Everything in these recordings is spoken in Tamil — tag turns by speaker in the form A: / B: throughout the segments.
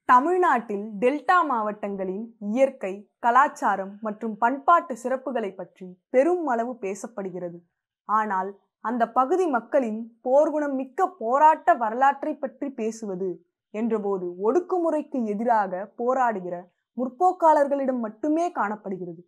A: தமிழ்நாட்டில் டெல்டா மாவட்டங்களின் இயற்கை, கலாச்சாரம் மற்றும் பண்பாட்டு சிறப்புகளை பற்றி பெரும் அளவு பேசப்படுகிறது. ஆனால் அந்த பகுதி மக்களின் போர்க்குணம் மிக்க போராட்ட வரலாற்றை பற்றி பேசுவது என்றபோது ஒடுக்குமுறைக்கு எதிராக போராடுகிற முற்போக்காளர்களிடம் மட்டுமே காணப்படுகிறது.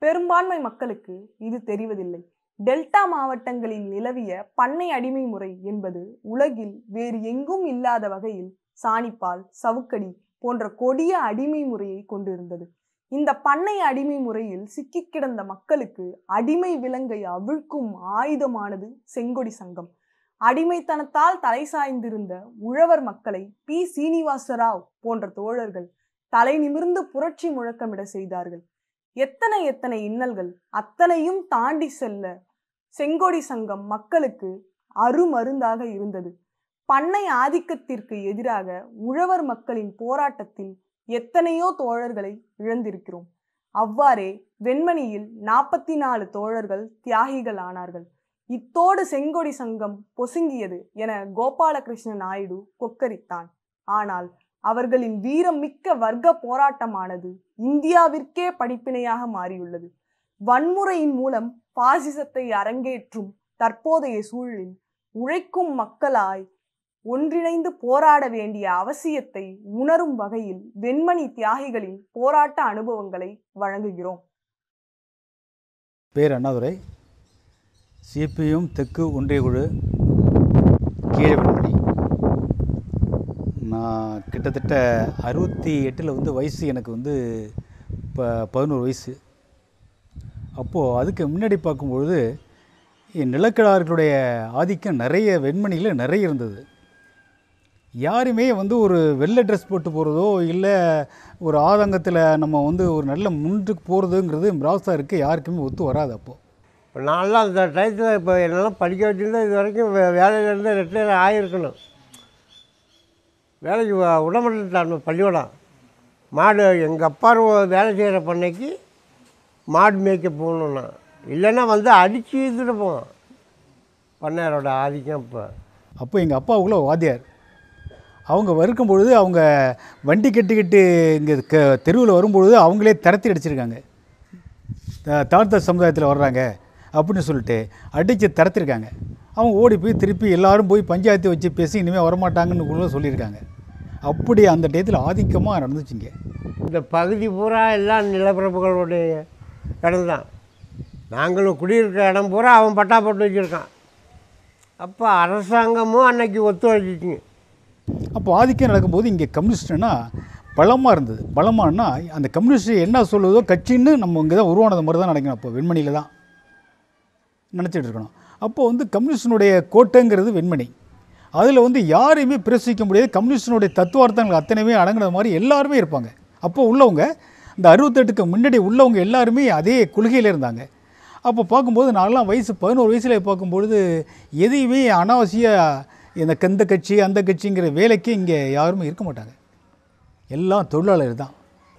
A: பெரும்பான்மை மக்களுக்கு இது தெரிவதில்லை. டெல்டா மாவட்டங்களில் நிலவிய பண்ணை அடிமை முறை என்பது உலகில் வேறு எங்கும் இல்லாத வகையில் சாணிப்பால், சவுக்கடி போன்ற கொடிய அடிமை முறையை கொண்டிருந்தது. இந்த பண்ணை அடிமை முறையில் சிக்கி கிடந்த மக்களுக்கு அடிமை விலங்கை அவிழ்க்கும் ஆயுதமானது செங்கொடி சங்கம். அடிமைத்தனத்தால் தலை சாய்ந்திருந்த உழவர் மக்களை பி. சீனிவாசராவ் போன்ற தோழர்கள் தலை நிமிர்ந்து புரட்சி முழக்கமிட செய்தார்கள். எத்தனை இன்னல்கள் அத்தனையும் தாண்டி செல்ல செங்கொடி சங்கம் மக்களுக்கு அருமருந்தாக இருந்தது. பண்ணை ஆதிக்கத்திற்கு எதிராக உழவர் மக்களின் போராட்டத்தில் எத்தனையோ தோழர்களை இழந்திருக்கிறோம். அவ்வாறே வெண்மணியில் 44 தோழர்கள் தியாகிகள் ஆனார்கள். இத்தோடு செங்கொடி சங்கம் பொசுங்கியது என கோபாலகிருஷ்ண நாயுடு கொக்கரித்தான். ஆனால் அவர்களின் வீரம் மிக்க வர்க்க போராட்டமானது இந்தியாவிற்கே படிப்பினையாக மாறியுள்ளது. வன்முறையின் மூலம் பாசிசத்தை அரங்கேற்றும் தற்போதைய சூழலில் உழைக்கும் மக்களாய் ஒன்றிணைந்து போராட வேண்டிய அவசியத்தை உணரும் வகையில் வெண்மணி தியாகிகளின் போராட்ட அனுபவங்களை வழங்குகிறோம்.
B: பேர் அண்ணாதுரை, சிபிஎம் தெற்கு ஒன்றிய குழு, கீழே வெண்மணி. நான் கிட்டத்தட்ட 68 வயசு. எனக்கு இப்போ 11 வயசு. அப்போது அதுக்கு முன்னாடி பார்க்கும்பொழுது நிலக்கிழார்களுடைய ஆதிக்கம் நிறைய வெண்மணியில் நிறைய இருந்தது. யாருமே ஒரு வெள்ளை ட்ரெஸ் போட்டு போகிறதோ இல்லை ஒரு ஆதங்கத்தில் நம்ம ஒரு நல்ல முன்னுக்கு போகிறதுங்கிறது மிராஸ்தாருக்கு யாருக்குமே ஒத்து வராது. அப்போது
C: இப்போ நான்லாம் அந்த டயத்தில் இப்போ என்னெல்லாம் படிக்க வச்சுருந்தா இது வரைக்கும் வேலையிலேருந்து ரிட்டையர் ஆகியிருக்கணும். வேலைக்கு விடமாட்டான் பள்ளிக்கூடம். மாடு எங்கள் அப்பா வேலை செய்கிற பண்ணைக்கு மாடு மேய்க்க போகணுன்னா, இல்லைன்னா அடித்து இழுத்துட்டு போவோம். பண்ணையாரோட ஆதிக்கம்.
B: அப்போ எங்கள் அப்பாவுக்குள்ள வாத்தியார் அவங்க வறுக்கும் பொழுது அவங்க வண்டி கட்டிக்கிட்டு இங்கே தெருவில் வரும்பொழுது அவங்களே திரத்தி அடிச்சிருக்காங்க. தாழ்த்த சமுதாயத்தில் வர்றாங்க அப்படின்னு சொல்லிட்டு அடித்து திரத்திருக்காங்க. அவங்க ஓடி போய் திருப்பி எல்லோரும் போய் பஞ்சாயத்தை வச்சு பேசி இனிமேல் வரமாட்டாங்கன்னு கூட சொல்லியிருக்காங்க. அப்படி அந்த டயத்தில் ஆதிக்கமாக நடந்துச்சுங்க.
C: இந்த பகுதி பூரா எல்லாம் நிலப்பரப்புகளுடைய இடம் தான். நாங்களும் குடியிருக்கிற இடம் பூரா அவன் பட்டா போட்டு வச்சுருக்கான். அப்போ அரசாங்கமும் அன்னைக்கு ஒத்துழைச்சிச்சிங்க.
B: அப்போ ஆதிக்கம் நடக்கும்போது இங்கே கம்யூனிஸ்ட்னா பலமாக இருந்தது. பலமானா அந்த கம்யூனிஸ்ட் என்ன சொல்லுவதோ கட்சின்னு நம்ம இங்கே தான் உருவானது மாதிரி தான் நினைக்கணும். அப்போ வெண்மணியில் தான் நினச்சிட்டு இருக்கணும். அப்போது கம்யூனிஸ்டினுடைய கோட்டைங்கிறது வெண்மணி. அதில் யாரையுமே பிரசிக்க முடியாது. கம்யூனிஸ்டினுடைய தத்துவார்த்தங்கள் அத்தனையுமே அடங்கின மாதிரி எல்லாருமே இருப்பாங்க. அப்போது உள்ளவங்க இந்த 68க்கு முன்னாடி உள்ளவங்க எல்லாருமே அதே கொள்கையில் இருந்தாங்க. அப்போ பார்க்கும்போது நான்லாம் வயசு 11 வயசில் பார்க்கும்பொழுது எதையுமே அனாவசிய இந்த கட்சி அந்த கட்சிங்கிற வேலைக்கு இங்கே யாருமே இருக்க மாட்டாங்க. எல்லாம் தொழிலாளர் தான்.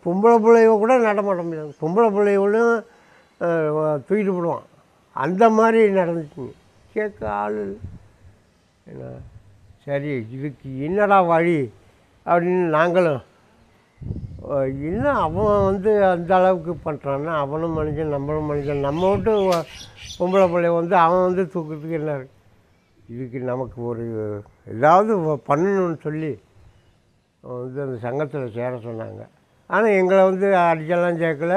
C: பொம்பளை பிள்ளைய கூட நடமாட முடியாது. பொம்பளை பிள்ளைகளும் தூக்கிட்டு போடுவான். அந்த மாதிரி நடந்துச்சுங்க. கேட்க ஆள் என்ன சரி இதுக்கு என்னடா வழி அப்படின்னு நாங்களும் என்ன அவன் அந்த அளவுக்கு பண்ணுறான்னா அவனும் மனுஷன் நம்மளும் மனுஷன். நம்ம விட்டு பொம்பளை பிள்ளை அவன் தூக்கிறதுக்கு என்ன இருக்குது, இதுக்கு நமக்கு ஒரு ஏதாவது பண்ணணும்னு சொல்லி அந்த சங்கத்தில் சேர சொன்னாங்க. ஆனால் எங்களை அடிச்செல்லாம் சேர்க்கல,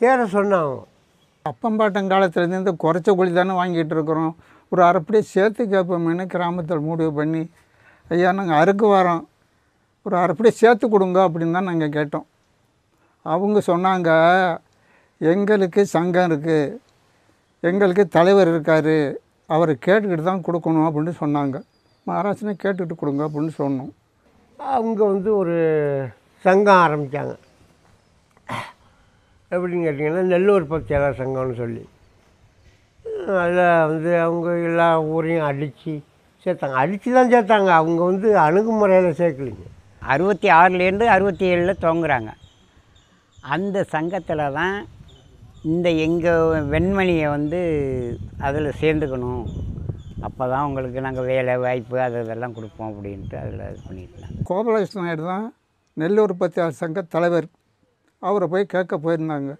C: சேர சொன்னாங்க.
D: அப்பம்பாட்டங்காலத்துலேருந்து குறைச்ச கூலி தானே வாங்கிட்டு இருக்கிறோம். ஒரு அரைப்படியே சேர்த்து கேட்போம்னு கிராமத்தில் முடிவு பண்ணி, ஐயா நாங்கள் அறுக்கு வரோம், ஒரு அரைப்படியே சேர்த்து கொடுங்க அப்படின்னு தான் நாங்கள் கேட்டோம். அவங்க சொன்னாங்க, எங்களுக்கு சங்கம் இருக்குது, எங்களுக்கு தலைவர் இருக்கார், அவரை கேட்டுக்கிட்டு தான் கொடுக்கணும் அப்படின்னு சொன்னாங்க. மகாராஷ்டிரா கேட்டுக்கிட்டு கொடுங்க அப்படின்னு சொன்னோம்.
C: அவங்க ஒரு சங்கம் ஆரம்பித்தாங்க. எப்படின்னு கேட்டிங்கன்னா நெல்லூர் பத்தியாளர் சங்கம்னு சொல்லி அதில் அவங்க எல்லா ஊரையும் அடித்து சேர்த்தாங்க. அடித்து தான் சேர்த்தாங்க. அவங்க அணுகுமுறையில் சேர்க்கலிங்க.
E: 66லேருந்து 67 துவங்குறாங்க. அந்த சங்கத்தில் தான் இந்த எங்கள் வெண்மணியை அதில் சேர்ந்துக்கணும், அப்போ தான் உங்களுக்கு நாங்கள் வேலை வாய்ப்பு அதெல்லாம் கொடுப்போம் அப்படின்ட்டு அதில் இது பண்ணியிருந்தாங்க.
D: கோபாலகிருஷ்ண நாயுடு தான் நெல் உற்பத்தியாளர் சங்க தலைவர். அவரை போய் கேட்க போயிருந்தாங்க.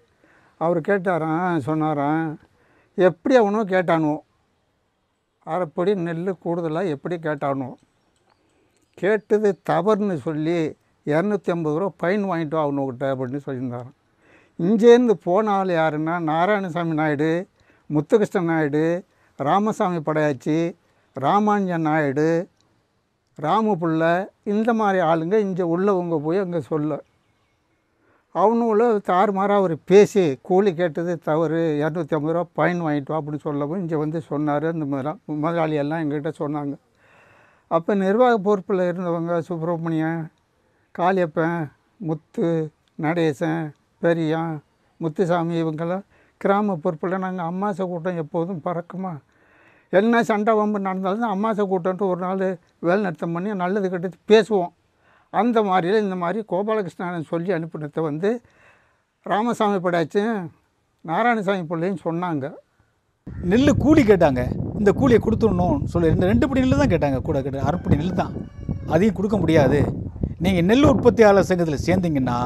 D: அவர் கேட்டாராம், சொன்னாராம், எப்படி அவனும் கேட்டானுவோ, அரைப்படி நெல் கூடுதலாக எப்படி கேட்டானோ, கேட்டது தவறுன்னு சொல்லி 250 ரூபா ஃபைன் வாங்கிட்டு வா அவனுக்கிட்ட அப்படின்னு சொல்லியிருந்தாராம். இங்கேருந்து போன ஆள் யாருன்னா நாராயணசாமி நாயுடு, முத்துகிருஷ்ணன் நாயுடு, ராமசாமி படையாச்சி, ராமாஞ்சன் நாயுடு, ராமு பிள்ளை, இந்த மாதிரி ஆளுங்க இங்கே உள்ளவங்க போய் அங்கே சொல்ல அவனுங்கள தாறுமாறாக அவர் பேசி கூலி கேட்டது தவறு, 250 ரூபா ஃபைன் வாங்கிட்டு வா அப்படின்னு சொல்லவும் இங்கே வந்து சொன்னார். அந்த முதலாளி எல்லாம் எங்கள்கிட்ட சொன்னாங்க. அப்போ நிர்வாக பொறுப்பில் இருந்தவங்க சுப்பிரமணியன், காளியப்பன், முத்து, நடேசன், பெரியான், முத்துசாமி, இவங்கெல்லாம் கிராம பொறுப்பில் நாங்கள் அம்மாசை கூட்டம் எப்போதும் பறக்குமா, என்ன சண்டை வம்பு நடந்தாலும் அம்மாசை கூட்டம்ட்டு ஒரு நாள் வேலை நிறுத்தம் பண்ணி நல்லது கெட்டது பேசுவோம். அந்த மாதிரியில் இந்த மாதிரி கோபாலகிருஷ்ணன் சொல்லி அனுப்பினதை வந்து ராமசாமி படையாச்சும் நாராயணசாமி பிள்ளையும் சொன்னாங்க.
B: நெல் கூலி கேட்டாங்க, இந்த கூலியை கொடுத்துடணும் சொல்லி 2 படி நெல் தான் கேட்டாங்க, கூட கேட்ட அரைப்படி நெல் தான், அதையும் கொடுக்க முடியாது, நீங்கள் நெல் உற்பத்தியாளர் சங்கத்தில் சேர்ந்தீங்கன்னா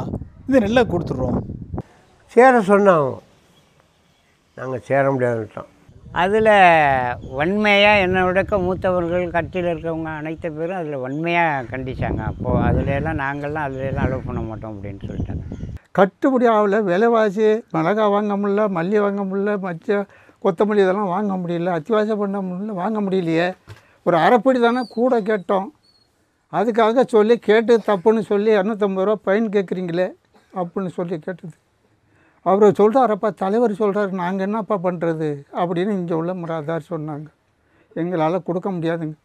B: இந்த நெல்லை கொடுத்துட்றோம்.
C: சேர சொன்னாங்க, நாங்கள் சேர முடியாதுட்டோம்.
E: அதில் வன்மையாக என்னோட மூத்தவர்கள் கட்சியில் இருக்கவங்க அனைத்து பேரும் அதில் வன்மையாக கண்டிச்சாங்க. அப்போது அதிலெல்லாம் நாங்கள்லாம் அதிலெல்லாம் அலோவ் பண்ண மாட்டோம் அப்படின்னு சொல்லிட்டாங்க.
D: கட்டுப்படி ஆகல, விலைவாசி, மிளகா வாங்க முடியல, மல்லி வாங்க முடியல, மச்ச கொத்தமல்லி இதெல்லாம் வாங்க முடியல, அத்தியாவசியம் பண்ண முடியல, வாங்க முடியலையே, ஒரு அரைப்படி தானே கூட கேட்டோம், அதுக்காக சொல்லி கேட்டு தப்புன்னு சொல்லி 250 ரூபா ஃபைன் கேட்குறீங்களே அப்படின்னு சொல்லி கேட்டது. அவர் சொல்கிறாரப்பா, தலைவர் சொல்கிறாரு, நாங்கள் என்னப்பா பண்ணுறது அப்படின்னு இங்கே உள்ள முறாதார் சொன்னாங்க. எங்களால் கொடுக்க முடியாதுங்க,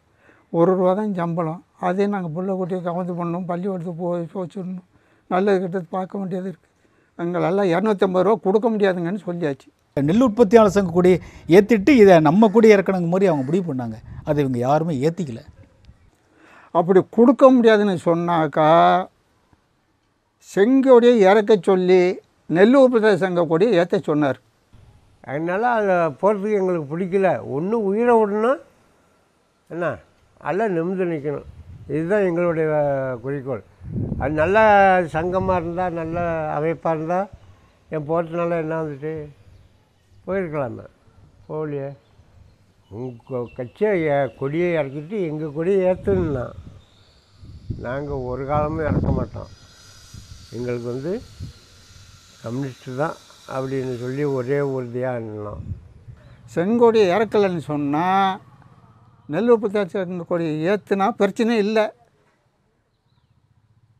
D: 1 ரூபா தான் சம்பளம், அதே நாங்கள் புள்ள கூட்டி கவர்ந்து பண்ணணும், பள்ளிக்கூடத்துக்கு போய் வச்சிடணும், நல்லது கெட்டது பார்க்க வேண்டியது இருக்குது, எங்களால் 250 ரூபா கொடுக்க முடியாதுங்கன்னு சொல்லியாச்சு.
B: நெல் உற்பத்தியாளர் சங்க கூடி ஏற்றிட்டு இதை நம்ம கூடி இறக்கணுங்க மாதிரி அவங்க முடிவு பண்ணாங்க. அதை இவங்க யாருமே ஏற்றிக்கல.
D: அப்படி கொடுக்க முடியாதுன்னு சொன்னாக்கா செங்கோடியை இறக்க சொல்லி நெல் உற்பத்தியாளர் சங்க கூடியை ஏற்ற சொன்னார்.
C: அதனால் அதில் போகிறதுக்கு எங்களுக்கு பிடிக்கல. ஒன்று உயிரை விடணும், என்ன நல்லா நிமிர்ந்து நிற்கணும், இதுதான் எங்களுடைய குறிக்கோள். அது நல்ல சங்கமாக இருந்தால், நல்ல அமைப்பாக இருந்தால் என் போகிறதுனால என்ன வந்துட்டு போயிருக்கலாமே, போகலையே. உங்கள் கட்சியை கொடியை இறக்கிட்டு எங்கள் கொடியை ஏற்றணுன்னா நாங்கள் ஒரு காலமும் இறக்க மாட்டோம். எங்களுக்கு வந்து கம்யூனிஸ்ட்டு தான் அப்படின்னு சொல்லி ஒரே உறுதியாக இருந்தோம்.
D: செங்கோடியை இறக்கலைன்னு சொன்னால் நெல் உற்பத்தியாளர் சங்க கொடியை ஏற்றுனா பிரச்சனை இல்லை,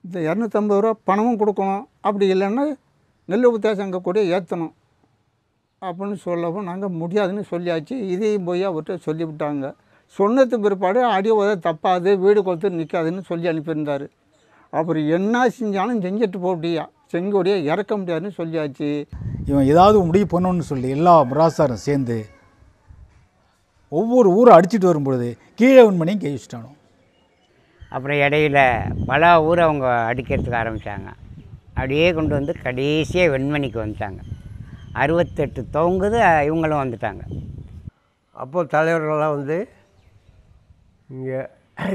D: இந்த 250 ரூபா பணமும் கொடுக்கணும், அப்படி இல்லைன்னா நெல் உற்பத்தியாளர் சங்க கொடியை ஏற்றணும் அப்படின்னு சொல்லவும் நாங்கள் முடியாதுன்னு சொல்லியாச்சு. இதையும் போய் அவர்கிட்ட சொல்லிவிட்டாங்க. சொன்னது பிற்பாடு அடி உத தப்பாது, வீடு கொடுத்து நிற்காதுன்னு சொல்லி அனுப்பியிருந்தார். அப்புறம் என்ன செஞ்சாலும் செஞ்சுட்டு போட்டியா, செங்கோடியை இறக்க முடியாதுன்னு சொல்லியாச்சு.
B: இவன் ஏதாவது முடிவு பண்ணணும்னு சொல்லி எல்லா முராசாரும் சேர்ந்து ஒவ்வொரு ஊரை அடிச்சுட்டு வரும்பொழுது கீழே வெண்மணியும் கை வச்சுட்டானோ.
E: அப்புறம் இடையில பல ஊரை அவங்க அடிக்கிறதுக்கு ஆரம்பித்தாங்க. அப்படியே கொண்டு வந்து கடைசியாக வெண்மணிக்கு வந்துட்டாங்க. 68 தொங்குது, இவங்களும் வந்துட்டாங்க.
C: அப்போது தலைவர்கள்லாம் வந்து இங்கே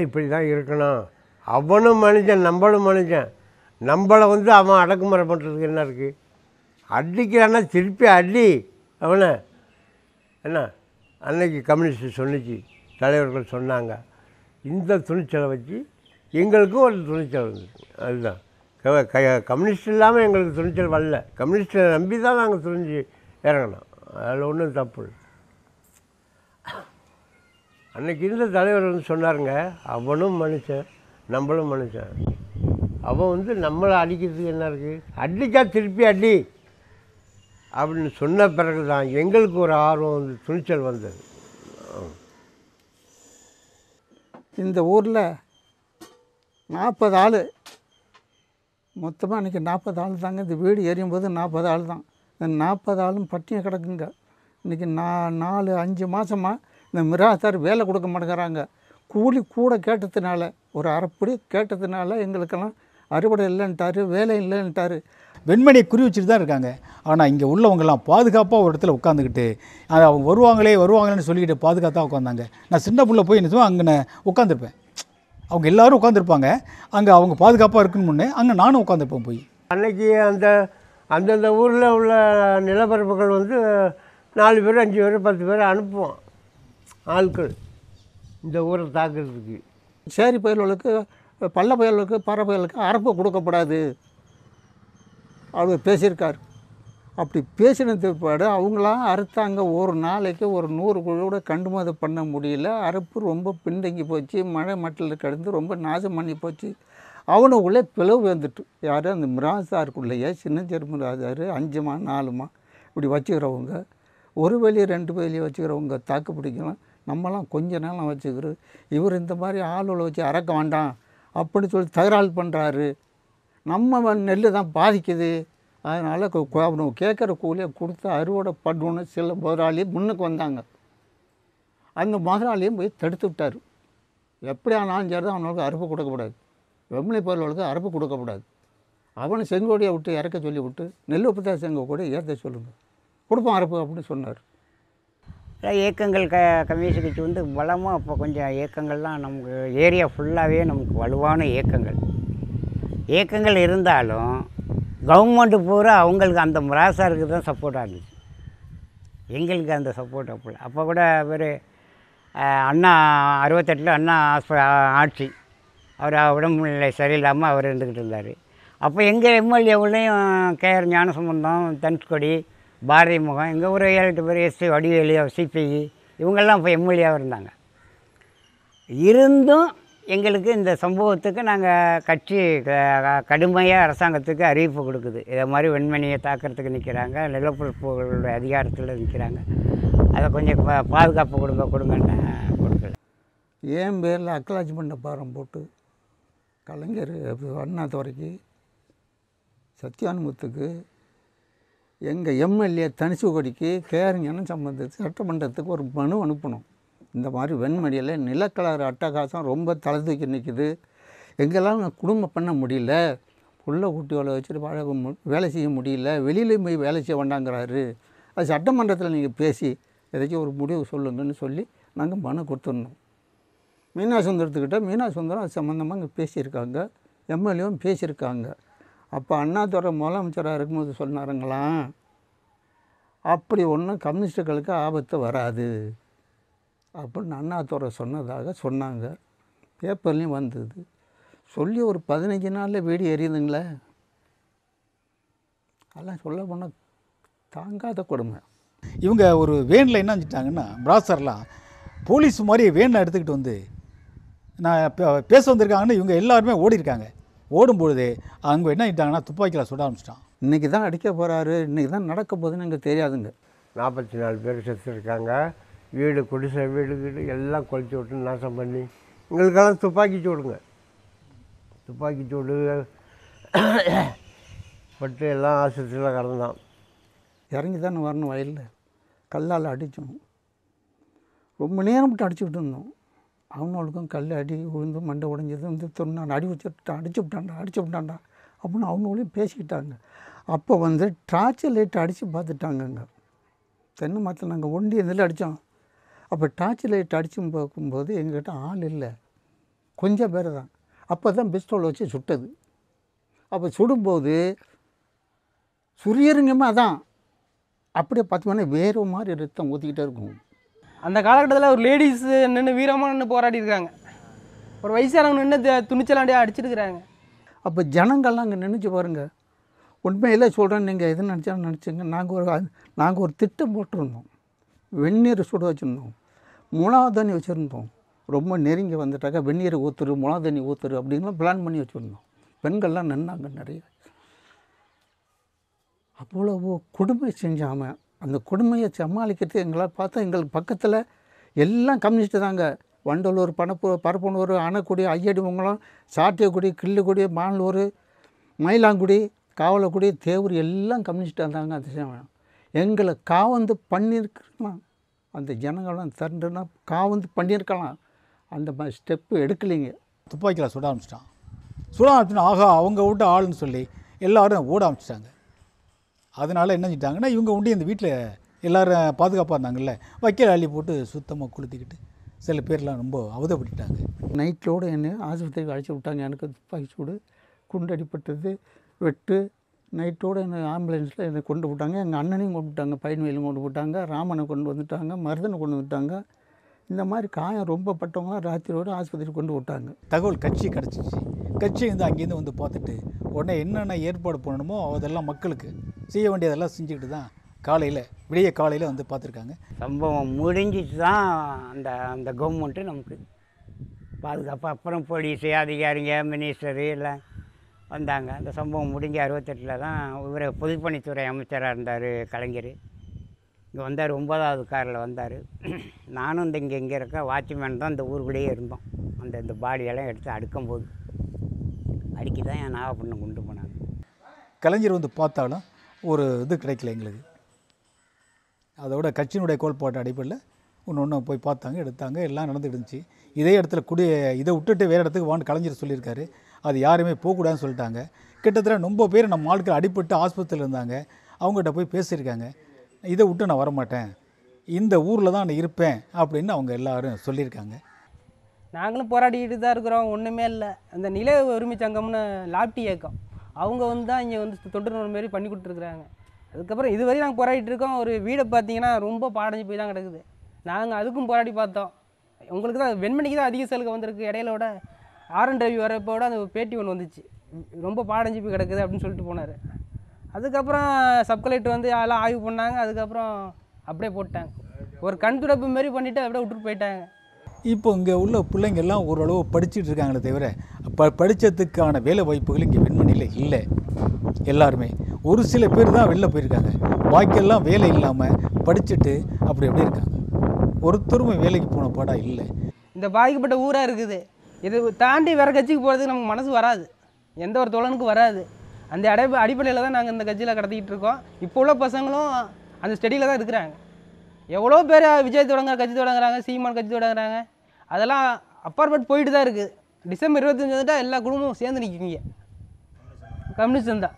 C: இப்படி தான் இருக்கணும், அவனும் மனுஷன் நம்மளும் மனுஷன், நம்மளை வந்து அவன் அடக்குமுறை பண்ணுறதுக்கு என்ன இருக்குது, அடிக்கிறான்னா திருப்பி அடி அவனை, என்ன அன்னைக்கு கம்யூனிஸ்ட் சொன்னிச்சு, தலைவர்கள் சொன்னாங்க. இந்த துணிச்சலை வச்சு எங்களுக்கும் ஒரு துணிச்சல் வந்துச்சு. அதுதான் கம்யூனிஸ்ட் இல்லாமல் எங்களுக்கு துணிச்சல் வரல, கம்யூனிஸ்ட்டை நம்பி தான் நாங்கள் துணிஞ்சு இறங்கணும், அதில் ஒன்றும் தப்பு இல்லை. அன்றைக்கி இருந்த தலைவர் வந்து சொன்னாருங்க, அவனும் மனுஷன் நம்மளும் மனுஷன், அவன் வந்து நம்மளை அடிக்கிறதுக்கு என்ன இருக்குது, அடிக்கா திருப்பி அடி அப்படின்னு சொன்ன பிறகு தான் எங்களுக்கு ஒரு ஆர்வம் வந்து துணிச்சல் வந்தது.
D: இந்த ஊரில் 40 ஆள் மொத்தமாக இன்றைக்கி 40 ஆள் தாங்க. இந்த வீடு எரியும் போது 40 ஆள் தான். இந்த 40 ஆளும் பட்டினி கிடக்குங்க. இன்றைக்கி 4-5 மாதமாக இந்த மிராத்தார் வேலை கொடுக்க மாட்டேங்கிறாங்க. கூலி கூட கேட்டதுனால, ஒரு அரைப்படி கேட்டதுனால எங்களுக்கெல்லாம் அறுவடை இல்லைன்ட்டார், வேலை இல்லைன்ட்டார்.
B: வெண்மணியை குறி வச்சுட்டு தான் இருக்காங்க. ஆனால் இங்கே உள்ளவங்கெல்லாம் பாதுகாப்பாக ஒரு இடத்துல உட்காந்துக்கிட்டு அவங்க வருவாங்களேன்னு சொல்லிக்கிட்டு பாதுகாத்தாக உட்காந்தாங்க. நான் சின்ன பிள்ளை போய் என்ன அங்கே உட்காந்துருப்பேன், அவங்க எல்லோரும் உட்காந்துருப்பாங்க. அங்கே அவங்க பாதுகாப்பாக இருக்குன்னு முன்னே அங்கே நானும் உட்காந்துருப்பேன் போய்.
C: அன்னைக்கு அந்தந்த ஊரில் உள்ள நிலப்பரப்புகள் வந்து 4 பேர் 5 பேர் 10 பேர் அனுப்புவோம் ஆட்கள் இந்த ஊரை தாக்குறதுக்கு.
D: சேரி பயல்களுக்கு, பள்ள பயல்களுக்கு, பற பயலுக்கு அரப்பு கொடுக்கப்படாது அவர் பேசியிருக்கார். அப்படி பேசின பிற்பாடு அவங்களாம் அறுத்தாங்க. ஒரு நாளைக்கு ஒரு 100 கூட கண்டுமதி பண்ண முடியல. அறுப்பு ரொம்ப பின்தங்கி போச்சு. மழை மட்டில் கிடந்து ரொம்ப நாசம் பண்ணி போச்சு. அவனுக்குள்ளே பிளவு வந்துட்டு யார் அந்த மிராசாருக்குள்ளேயே சின்ன ஜெர்மராஜார் 5மா 4மா இப்படி வச்சுக்கிறவங்க, ஒரு வேலையை 2 வேலையை வச்சுக்கிறவங்க தாக்கு பிடிக்கலாம். நம்மலாம் கொஞ்ச நாளும் வச்சுக்கிறோம். இவர் இந்த மாதிரி ஆளுகளை வச்சு அறக்க வேண்டாம் அப்படின்னு சொல்லி தகராறு பண்ணுறாரு. நம்ம நெல் தான் பாதிக்குது. அதனால் அவனுக்கு கேட்குற கூலியை கொடுத்து அறுவடை பண்ணணுன்னு சில முதலாளியும் முன்னுக்கு வந்தாங்க. அந்த முதலாளியும் போய் தடுத்து விட்டார். எப்படி ஆனாலும் சரி தான் அவனுக்கு அறுப்பு கொடுக்கக்கூடாது, வெம்மலை பொருள்களுக்கு அறுப்பு கொடுக்கக்கூடாது. அவனை செங்கோடியை விட்டு இறக்க சொல்லி விட்டு நெல் உற்பத்தி செங்க கூட ஏற்ற சொல்லுங்கள், கொடுப்போம் அறுப்பு அப்படின்னு சொன்னார்.
E: இயக்கங்கள் கம்யூனிஸ்ட் கட்சி வந்து பலமாக இப்போ கொஞ்சம் இயக்கங்கள்லாம் நமக்கு ஏரியா ஃபுல்லாகவே நமக்கு வலுவான இயக்கங்கள் இருந்தாலும் கவர்மெண்ட்டு பூரா அவங்களுக்கு அந்த மிராசாருக்கு தான் சப்போர்ட்டாக இருந்துச்சு. எங்களுக்கு அந்த சப்போர்ட் அப்போ கூட ஒரு அண்ணா 68 அண்ணா ஆட்சி, அவர் உடம்புநிலை சரியில்லாமல் அவர் இருந்துக்கிட்டு இருந்தார். அப்போ எங்கள் எம்எல்ஏவுலேயும் கேஆர் ஞானசம்பந்தம், தனுஷ்கொடி, பாரதி முகம், எங்கள் ஒரு 7-8 பேர் எஸ்டி வடிவேலு, சிபிஐ இவங்கெல்லாம் இப்போ எம்எல்ஏவாக இருந்தாங்க. இருந்தும் எங்களுக்கு இந்த சம்பவத்துக்கு நாங்கள் கட்சி கடுமையாக அரசாங்கத்துக்கு அறிவிப்பு கொடுக்குது. இதை மாதிரி வெண்மணியை தாக்கிறதுக்கு நிற்கிறாங்க, நிலப்பரப்புகளுடைய அதிகாரத்தில் நிற்கிறாங்க, அதை கொஞ்சம் பாதுகாப்பு கொடுங்கன்னு கொடுக்கல.
D: என் பேரில் அக்கலாட்சி பண்ண பாரம் போட்டு கலைஞர் அண்ணாதுரைக்கு, சத்யானுமுத்துக்கு, எங்கள் எம்எல்ஏ தனுஷ்கொடிக்கு, கேஆர் ஞானசம்பந்தத்துக்கு சட்டமன்றத்துக்கு ஒரு மனு அனுப்பணும். இந்த மாதிரி வெண்மணியில் நிலக்கலர் அட்டகாசம் ரொம்ப தலை தூக்கி நிற்குது, எங்கெல்லாம் குடும்பம் பண்ண முடியல, புள்ள குட்டியோட வச்சுட்டு வேலை செய்ய முடியல, வெளியிலையும் போய் வேலை செய்ய வேண்டாங்கிறாரு, அது சட்டமன்றத்தில் நீங்கள் பேசி ஏதாச்சும் ஒரு முடிவு சொல்லுங்கன்னு சொல்லி நாங்கள் மனு கொடுத்துருந்தோம். மீனாசுந்தரத்துக்கிட்ட மீனாசுந்தரம் அது சம்மந்தமாக இங்கே பேசியிருக்காங்க, எம்எல்ஏவும் பேசியிருக்காங்க. அப்போ அண்ணாதுரை முதலமைச்சராக இருக்கும்போது சொன்னாருங்களாம், அப்படி ஒன்றும் கம்யூனிஸ்டுகளுக்கு ஆபத்து வராது அப்படின்னு அண்ணாதுரை சொன்னதாக சொன்னாங்க. பேப்பர்லேயும் வந்தது. சொல்லி ஒரு 15 நாளில் வீடு எரியுதுங்களே, அதெல்லாம் சொல்ல போனால் தாங்காத கொடுமை.
B: இவங்க ஒரு வேனில் என்ன செஞ்சிட்டாங்கன்னா, பிராசர்லாம் போலீஸ் மாதிரி வேனை எடுத்துக்கிட்டு வந்து நான் பேச வந்திருக்காங்கன்னு இவங்க எல்லாருமே ஓடிருக்காங்க. ஓடும்பொழுது அவங்க என்ன ஆகிட்டாங்கன்னா துப்பாக்கியில் சுட ஆரம்பிச்சிட்டான்.
D: இன்றைக்கி தான் அடிக்க போகிறாரு, இன்றைக்கி தான் நடக்க போகுதுன்னு எங்களுக்கு தெரியாதுங்க.
C: 44 பேர் செத்துருக்காங்க. வீடு குடிசை வீடு எல்லாம் கொளுத்தி விட்டு நாசம் பண்ணி எங்களுக்கெல்லாம் துப்பாக்கி சூடுங்க, துப்பாக்கி சூடு பட்டு எல்லாம் ஆஸ்பத்திரியில் கடந்தான்.
D: இறங்கி தானே வரணும் வயலில், கல்லால் அடித்தோம். ரொம்ப நேரம் மட்டும் அடிச்சுக்கிட்டு இருந்தோம். அவங்களுக்கும் கல் அடி விழுந்து மண்டை உடைஞ்சது வந்து தொண்ணான் அடிச்சு விட்டான்டா அப்படின்னு அவங்களும் பேசிக்கிட்டாங்க. அப்போ வந்து டார்ச் லைட் அடித்து பார்த்துட்டாங்கங்க. தென்னை மரத்தில் நாங்கள் ஒண்டி இதில் அடித்தோம். அப்போ டார்ச் லைட் அடித்து பார்க்கும்போது எங்கள்கிட்ட ஆள் இல்லை, கொஞ்சம் பேர் தான். அப்போ தான் பிஸ்டோல் வச்சு சுட்டது. அப்போ சுடும்போது சுரியருங்கமாக தான் அப்படியே பார்த்தோம்னா வேறு மாதிரி ரத்தம் ஊற்றிக்கிட்டே இருக்கும்.
F: அந்த காலகட்டத்தில் ஒரு லேடிஸ் நின்று வீரமாக நின்று போராடி இருக்காங்க, ஒரு வயசானவங்க நின்று துணிச்சலாண்டியாக அடிச்சிருக்கிறாங்க.
D: அப்போ ஜனங்கள்லாம் அங்கே நினச்சி பாருங்கள். உண்மையில் சொல்கிறேன், நீங்கள் எது நினச்சாலும் நினச்சிங்க. நாங்கள் ஒரு திட்டம் போட்டிருந்தோம், வெந்நீர் சுட வச்சுருந்தோம், முலாதண்ணி வச்சுருந்தோம். ரொம்ப நெருங்கி வந்துட்டாக்கா வெந்நீரை ஊற்றுரு முலாதண்ணி ஊற்றுரு அப்படின்லாம் பிளான் பண்ணி வச்சுருந்தோம். பெண்கள்லாம் நின்னாங்க நிறைய. அவ்வளவு கொடுமை செஞ்சாமல் அந்த கொடுமையை சமாளிக்கிறது எங்களால் பார்த்தா எங்களுக்கு பக்கத்தில் எல்லாம் கம்யூனிஸ்ட்டு தாங்க. வண்டலூர், பரப்பனூர், அணைக்குடி, ஐயடிமங்கலம், சாட்டியக்குடி, கிள்ளுக்குடி, மானூர், மயிலாங்குடி, காவலக்குடி, தேவூர் எல்லாம் கம்யூனிஸ்ட்டாக இருந்தாங்க. அது எங்களை காவந்து பண்ணியிருக்கலாம். அந்த ஜனங்கள்லாம் திரண்டுனா காவந்து பண்ணியிருக்கலாம். அந்த மாதிரி ஸ்டெப்பு எடுக்கலைங்க.
B: துப்பாக்கியில் சுட ஆரம்பிச்சிட்டான். சுட ஆரம்பிச்சுன்னா ஆகா அவங்க விட்டு ஆளுன்னு சொல்லி எல்லோரும் ஓட ஆரம்பிச்சிட்டாங்க. அதனால் என்ன செஞ்சிட்டாங்கன்னா, இவங்க உண்டு இந்த வீட்டில் எல்லோரும் பாதுகாப்பாக இருந்தாங்கல்ல, வைக்கல் அள்ளி போட்டு சுத்தமாக கொளுத்திக்கிட்டு சில பேர்லாம் ரொம்ப அவதப்பட்டுட்டாங்க.
D: நைட்டோடு என்னை ஆஸ்பத்திரிக்கு அழைச்சி விட்டாங்க. எனக்கு துப்பாக்கி சூடு, குண்டு அடிப்பட்டது, வெட்டு. நைட்டோடு என்னை ஆம்புலன்ஸில் என்னை கொண்டு விட்டாங்க. எங்கள் அண்ணனையும் கொண்டு விட்டாங்க, பையன்வேலையும் கொண்டு விட்டாங்க, ராமனை கொண்டு வந்துட்டாங்க, மருதனை கொண்டு வந்துட்டாங்க. இந்த மாதிரி காயம் ரொம்ப பட்டவங்களாம் ராத்திரியோடு ஆஸ்பத்திரிக்கு கொண்டு விட்டாங்க.
B: தகவல் கட்சி கிடச்சிச்சு. கட்சி அங்கேருந்து வந்து பார்த்துட்டு உடனே என்னென்ன ஏற்பாடு பண்ணணுமோ அதெல்லாம் மக்களுக்கு செய்ய வேண்டியதெல்லாம் செஞ்சுக்கிட்டு தான் விடிய காலையில் வந்து பார்த்துருக்காங்க.
E: சம்பவம் முடிஞ்சிட்டு தான் அந்த கவர்மெண்ட்டு நமக்கு பாதுகாப்பு. அப்புறம் போலீஸு அதிகாரிங்க மினிஸ்டரு எல்லாம் வந்தாங்க. அந்த சம்பவம் முடிஞ்ச 68 தான் இவர் பொதுப்பணித்துறை அமைச்சராக இருந்தார் கலைஞர். இங்கே வந்தார், 9வது காரில் வந்தார். நானும் இங்கே இருக்க வாட்ச்மேன் தான் இந்த ஊருக்குள்ளேயே இருந்தோம். இந்த பாடியெல்லாம் எடுத்து அடுக்கும்போது அடுக்கி தான் என் நாகப்பட்டினம் கொண்டு போனாங்க.
B: கலைஞர் வந்து பார்த்தாலும் ஒரு இது கிடைக்கல எங்களுக்கு. அதோட கட்சியினுடைய கோட்பாட்டு அடிப்படையில் ஒன்று போய் பார்த்தாங்க, எடுத்தாங்க, எல்லாம் நடந்துட்டு இருந்துச்சு. இதே இடத்துல இதை விட்டுட்டு வேறு இடத்துக்கு வான்னு கலைஞர் சொல்லியிருக்காரு. அது யாருமே போகக்கூடாதுன்னு சொல்லிட்டாங்க. கிட்டத்தட்ட ரொம்ப பேர் நம்ம ஆட்கள் அடிபட்டு ஆஸ்பத்திரியில் இருந்தாங்க. அவங்ககிட்ட போய் பேசியிருக்காங்க, இதை விட்டு நான் வரமாட்டேன், இந்த ஊரில் தான் நான் இருப்பேன் அப்படின்னு அவங்க எல்லாரும் சொல்லியிருக்காங்க.
F: நாங்களும் போராடிக்கிட்டு தான் இருக்கிறோம். ஒன்றுமே இல்லை. அந்த நில உரிமை சங்கம்னு லாப்டி இயக்கம் அவங்க தான் இங்கே தொண்டு நிறுவனம் மாரி பண்ணி கொடுத்துருக்குறாங்க. அதுக்கப்புறம் இதுவரை நாங்கள் போராடிட்டு இருக்கோம். ஒரு வீடை பார்த்தீங்கன்னா ரொம்ப பாடஞ்சு போய் தான் கிடக்குது. நாங்கள் அதுக்கும் போராடி பார்த்தோம். உங்களுக்கு தான் வெண்மணிக்கு தான் அதிக சலுகை வந்திருக்கு. இடையிலோட ஆர்என் ரவி வரப்போட அந்த பேட்டி ஒன்று வந்துச்சு, ரொம்ப பாடஞ்சு போய் கிடக்குது அப்படின்னு சொல்லிட்டு போனார். அதுக்கப்புறம் சப்கலெக்டர் வந்து எல்லாம் ஆய்வு பண்ணாங்க. அதுக்கப்புறம் அப்படியே போட்டாங்க. ஒரு கண் துடைப்பு மாரி பண்ணிவிட்டு அப்படியே விட்டுட்டு போயிட்டாங்க.
B: இப்போ இங்கே உள்ள பிள்ளைங்கள்லாம் ஓரளவு படிச்சுட்டு இருக்காங்களே தவிர படித்ததுக்கான வேலை வாய்ப்புகள் இங்கே வெண்மணியில் இல்லை. எல்லாருமே ஒரு சில பேர் தான் வெளில போயிருக்காங்க. பாக்கியெல்லாம் வேலை இல்லாமல் படிச்சுட்டு அப்படி இருக்காங்க. ஒருத்தருமே வேலைக்கு போன பாடாக இல்லை.
F: இந்த பாதிக்கப்பட்ட ஊராக இருக்குது. இது தாண்டி வேறு கட்சிக்கு போகிறதுக்கு நமக்கு மனசு வராது, எந்த ஒரு தோழனுக்கும் வராது. அந்த அடிப்படையில் தான் நாங்கள் இந்த கட்சியில் கடத்திக்கிட்டு இருக்கோம். இப்போ உள்ள பசங்களும் அந்த ஸ்டடியில் தான் இருக்கிறாங்க. எவ்வளோ பேர் விஜய் கட்சி தொடங்குறாங்க, சீமான் கட்சி தொடங்குறாங்க. அதெல்லாம் அப்பாற்பட்டு போயிட்டு தான் இருக்குது. டிசம்பர் 25 வந்துட்டால் எல்லா குடும்பமும் சேர்ந்து நிற்குங்க, கம்யூனிஸ்ட் தான்.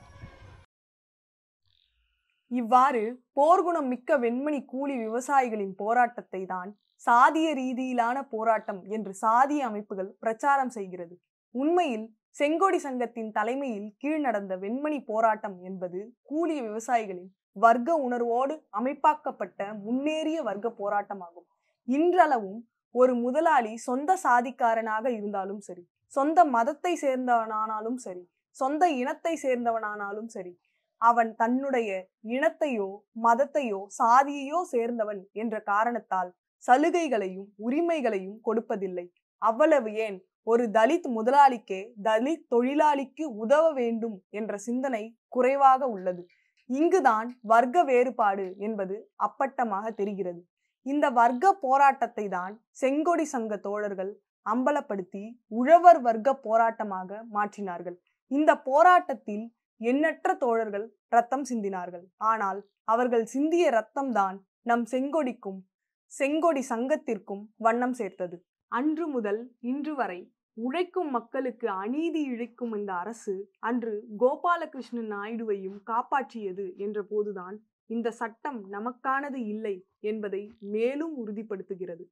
A: இவ்வாறு போர்க்குணம் மிக்க வெண்மணி கூலி விவசாயிகளின் போராட்டத்தை தான் சாதிய ரீதியிலான போராட்டம் என்று சாதிய அமைப்புகள் பிரச்சாரம் செய்கிறது. உண்மையில் செங்கோடி சங்கத்தின் தலைமையில் கீழ் நடந்த வெண்மணி போராட்டம் என்பது கூலி விவசாயிகளின் வர்க்க உணர்வோடு அமைப்பாக்கப்பட்ட முன்னேறிய வர்க்க போராட்டமாகும். இன்றளவும் ஒரு முதலாளி சொந்த சாதிக்காரனாக இருந்தாலும் சரி, சொந்த மதத்தை சேர்ந்தவனானாலும் சரி, சொந்த இனத்தை சேர்ந்தவனானாலும் சரி, அவன் தன்னுடைய இனத்தையோ மதத்தையோ சாதியையோ சேர்ந்தவன் என்ற காரணத்தால் சலுகைகளையும் உரிமைகளையும் கொடுப்பதில்லை. அவ்வளவு ஏன், ஒரு தலித் முதலாளிக்கே தலித் தொழிலாளிக்கு உதவ வேண்டும் என்ற சிந்தனை குறைவாக உள்ளது. இங்குதான் வர்க்க வேறுபாடு என்பது அப்பட்டமாக தெரிகிறது. இந்த வர்க்க போராட்டத்தை தான் செங்கோடி சங்க தோழர்கள் அம்பலப்படுத்தி உழவர் வர்க்க போராட்டமாக மாற்றினார்கள். இந்த போராட்டத்தில் எண்ணற்ற தோழர்கள் இரத்தம் சிந்தினார்கள். ஆனால் அவர்கள் சிந்திய இரத்தம் தான் நம் செங்கொடிக்கும் செங்கோடி சங்கத்திற்கும் வண்ணம் சேர்த்தது. அன்று முதல் இன்று வரை உழைக்கும் மக்களுக்கு அநீதி இழைக்கும் இந்த அரசு அன்று கோபாலகிருஷ்ணன் நாயுடுவையும் காப்பாற்றியது என்ற போதுதான் இந்த சட்டம் நமக்கானது இல்லை என்பதை மேலும் உறுதிப்படுத்துகிறது.